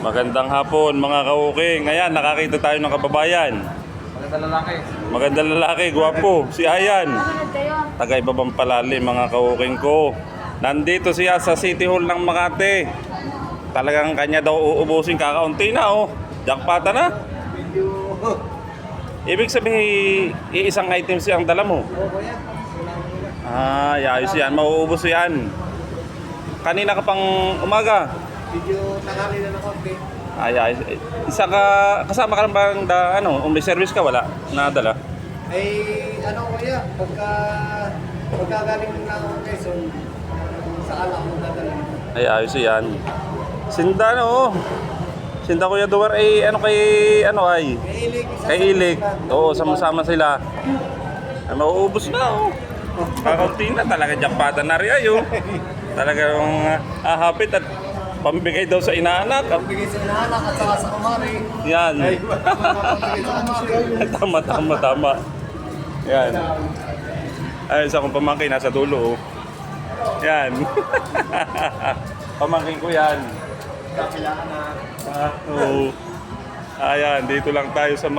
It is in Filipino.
Magandang hapon mga kauking. Ayan, nakakita tayo ng kababayan. Maganda lalaki. Magandang lalaki, gwapo. Si Ayan. Nanonood kayo? Taga Ibabang Palalim mga kauking ko. Nandito siya sa City Hall ng Makati. Talagang kanya daw uubusin, kakaunti na oh. Jackpot na. Ibig sabihin, iisang item siyang dala mo. Ah, ayos yan. Mauubos yan. Kanina ka pang umaga. Video tanghali na ng konti. Ay, isa ka, kasama ka lang bang may service ka? Wala? Nadala? Ay, ano kuya, pagka galing na ako ng Quezon, sa alak mo dadala. Ay, ayos yan. Sinda Sinda Kuya Duwar ay ay? Kay Ilig. Oo, sama-sama sila. Ay, mauubos na oh. Kakaunti na talaga, jackpatan na rin ayo. Talagang hahapit at pambigay daw sa inaanak. Pambigay sa inaanak at saka sa kumari. Yan. Pambigay sa kumari. Tama. Yan. Ay, isa kong pamangkin nasa dulo oh. Yan. Pamangkin ko yan. Kailangan na. Oo. Ayan, dito lang tayo sa